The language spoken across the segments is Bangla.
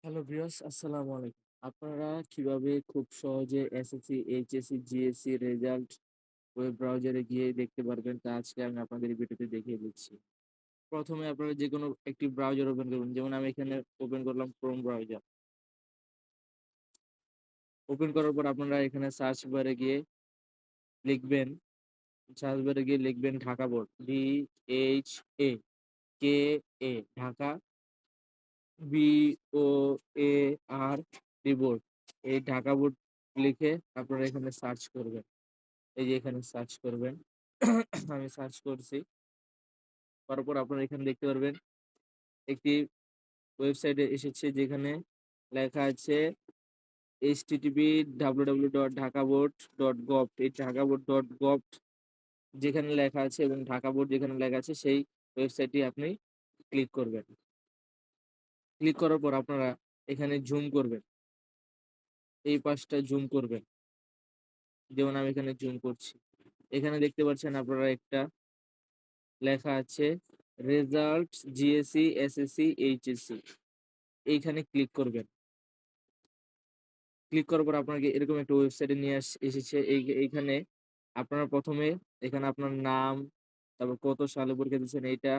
হ্যালো ভিউয়ার্স, আসসালামু আলাইকুম। আপনারা কিভাবে খুব সহজে SSC, HSC, GSC result web ব্রাউজারে গিয়ে দেখতে পারবেন তা আজকে আমি আপনাদের এই ভিডিওতে দেখিয়ে দিচ্ছি। প্রথমে আপনারা যেকোনো একটি ব্রাউজার ওপেন করবেন। যেমন আমি এখানে ওপেন করলাম ক্রোম ব্রাউজার। ওপেন করার পর আপনারা এখানে লিখবেন সার্চ বারে গিয়ে লিখবেন Dhaka board. DHAKA Dhaka BOAR board. এই ঢাকা বোর্ড লিখে আপনারা এখানে সার্চ করবেন। এই যে এখানে সার্চ করবেন। আমি সার্চ করছি। করার পর আপনারা এখানে দেখতে পারবেন একটি ওয়েবসাইটে এসেছে যেখানে লেখা আছে http://www.dhakaboard.gov এই ঢাকাবোর্ড.gov যেখানে লেখা আছে এবং ঢাকা বোর্ড যেখানে লেখা আছে সেই ওয়েবসাইটটি আপনি ক্লিক করবেন। ক্লিক করার পর আপনারা এখানে জুম করবেন। এই পাশটা জুম করবেন। যেমন আমি এখানে জুম করছি। এখানে দেখতে পাচ্ছেন আপনারা একটা লেখা আছে রেজাল্টস জিএসসি, এসএসসি, এইচএসসি এইখানে ক্লিক করবেন। ক্লিক করার পর আপনাকে এরকম একটা ওয়েবসাইটে নিয়ে এসেছে। এইখানে আপনারা ১ম এ এখানে আপনার নাম, তারপর কত সালে পরীক্ষা দিচ্ছেন এইটা,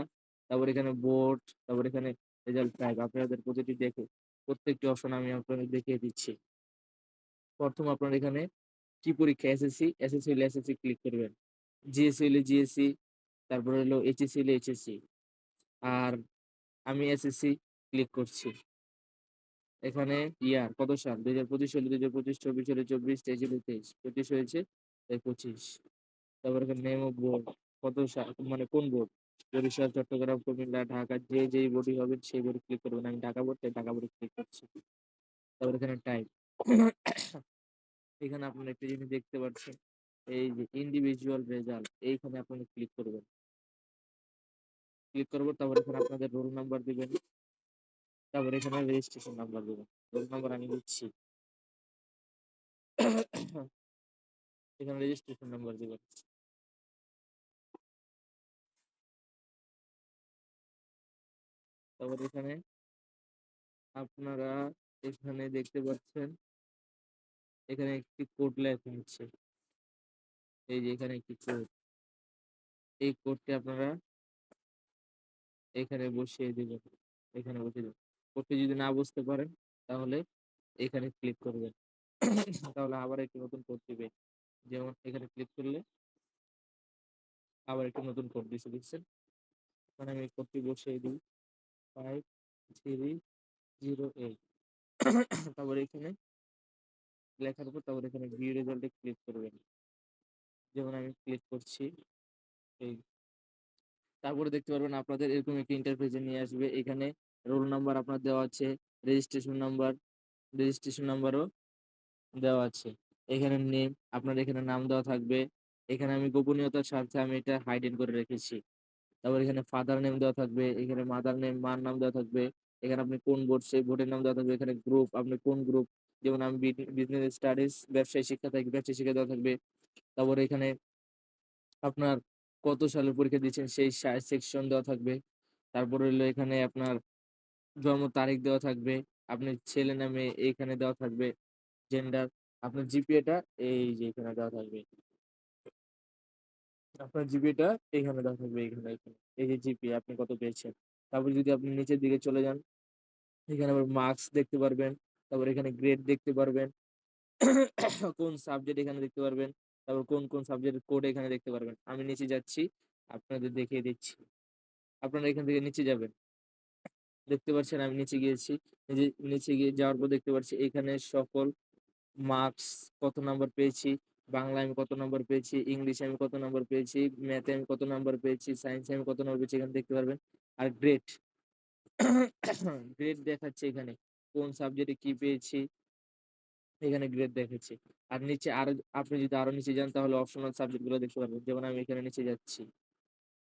তারপর এখানে বোর্ড, তারপর এখানে রেজাল্ট টাইপ আপনাদের প্রতিটি দেখে প্রত্যেকটি অপশন আমি আপনাদের দেখিয়ে দিচ্ছি। ১ম আপনারা এখানে কি পরীক্ষা এসএসসি, এসএসসি হলে এসএসসি ক্লিক করবেন। জিএসসি হলে জিএসসি, তারপরে হলো এইচএসসি হলে এইচএসসি। আর আমি এসএসসি ক্লিক করছি। এখানে ইয়ার কত সাল? ২০২৫ হলে ২০২৫, ২৪ হলে ২৪, ২৩ হলে ২৩, ২৫ হয়েছে তাই ২৫। তারপর এখানে নেম অফ বোর্ড কত মানে কোন বোর্ড? বরিশাল, চট্টগ্রাম, কুমিল্লা, ঢাকা যেই বোর্ডই হবে সেই বোর্ডে ক্লিক করবেন। আমি ঢাকা বোর্ড তাই ঢাকা বোর্ডে ক্লিক করছি। তারপর এখানে টাইপ। এখানে আপনারা একটা জিনিস দেখতে পাচ্ছেন। এই যে ইন্ডিভিজুয়াল রেজাল্ট এইখানে আপনারা ক্লিক করবেন। ক্লিক করার পর তারপর এখানে আপনাদের রোল নাম্বার দিবেন। তারপর এখানে রেজিস্ট্রেশন নাম্বার দিবেন। রোল নাম্বার আমি দিচ্ছি। এখানে রেজিস্ট্রেশন নাম্বার দিবেন। তারপর আপনারা এখানে দেখতে পাচ্ছেন এখানে একটি কোড লেখা আছে। এই যে এখানে একটি কোড। এই কোডটি আপনারা এখানে বসিয়ে দিবেন। এখানে বসিয়ে দিবেন। কোডটি যদি না বুঝতে পারেন তাহলে এখানে ক্লিক করবেন। তাহলে আবার একটি নতুন কোড দিবে। যেমন এখানে ক্লিক করলে আবার একটি নতুন কোড দিছে দেখছেন? মানে আমি এই কোডটি বসিয়ে দিই 5308 তারপর এখানে লেখার পর তারপর এখানে ভিউ রেজাল্ট এ ক্লিক করবেন। যেমন আমি ক্লিক করছি এই তারপরে দেখতে পারবেন আপনাদের এরকম একটি ইন্টারফেসে নিয়ে আসবে। এখানে রোল নাম্বার আপনার দেওয়া আছে, রেজিস্ট্রেশন নাম্বার, রেজিস্ট্রেশন নাম্বারও দেওয়া আছে। এখানে নেম, আপনার এখানে নাম দেওয়া থাকবে। এখানে আমি গোপনীয়তার স্বার্থে আমি এটা হাইডেন করে রেখেছি। তারপর এখানে ফাদার নেম দেওয়া থাকবে, এখানে মাদার নেম, মার নাম দেওয়া থাকবে। এখানে আপনি কোন বোর্ড, সেই বোর্ডের নাম দেওয়া থাকবে। এখানে গ্রুপ, আপনি কোন গ্রুপ, যেমন আমি বিজনেস স্টাডিজ ব্যবসায় শিক্ষা থাকি, ব্যবসায় শিক্ষা দেওয়া থাকবে। তারপরে এখানে আপনার কত সালে পরীক্ষা দিয়েছেন সেই সেকশন দেওয়া থাকবে। তারপরে হলো এখানে আপনার জন্ম তারিখ দেওয়া থাকবে। আপনার ছেলে না মেয়ে এইখানে দেওয়া থাকবে। জেন্ডার, আপনার জিপিএটা এই যে এখানে দেওয়া থাকবে। আপনার জিপিএটা এখানে দেওয়া থাকবে এখানে। এই যে জিপিএ আপনি কত পেয়েছেন। তারপর যদি আপনি নিচের দিকে চলে যান, এখানে আবার মার্কস দেখতে পারবেন। তারপর এখানে গ্রেড দেখতে পারবেন। কোন সাবজেক্ট এখানে দেখতে পারবেন। তারপর কোন সাবজেক্টের কোড এখানে দেখতে পারবেন। আমি নিচে যাচ্ছি, আপনাদের দেখিয়ে দিচ্ছি। আপনারা এখান থেকে নিচে যাবেন। দেখতে পাচ্ছেন আমি নিচে গিয়েছি। নিচে গিয়ে যাওয়ার পর দেখতে পাচ্ছি এখানে সকল মার্কস কত নাম্বার পেয়েছি, বাংলায় আমি কত নাম্বার পেয়েছি, ইংলিশে আমি কত নাম্বার পেয়েছি, ম্যাথে আমি কত নাম্বার পেয়েছি, সায়েন্সে আমি কত নাম্বার পেয়েছি এখানে দেখতে পারবেন। আর গ্রেড, গ্রেড দেখাচ্ছে এখানে। কোন সাবজেক্টে কি পেয়েছি এখানে গ্রেড দেখাচ্ছে। আর নিচে আরো আপনি যদি আরো নিচে যান তাহলে অপশনাল সাবজেক্ট গুলো দেখতে পারবেন। যেমন আমি এখানে নিচে যাচ্ছি।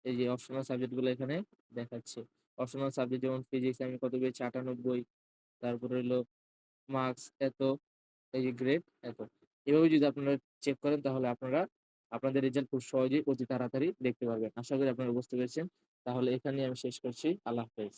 এই যে অপশনাল সাবজেক্ট গুলো এখানে দেখাচ্ছে। অপশনাল সাবজেক্ট যেমন ফিজিক্স আমি কত পেয়েছি ৯৮। তারপরে হলো মার্কস এত, এই যে গ্রেড এত। এভাবে যদি আপনারা চেক করেন তাহলে আপনারা আপনাদের রেজাল্ট খুব সহজেই অতি তাড়াতাড়ি দেখতে পারবেন। আশা করি আপনারা বুঝতে পেরেছেন। তাহলে এখানেই আমি শেষ করছি। আল্লাহ হাফেজ।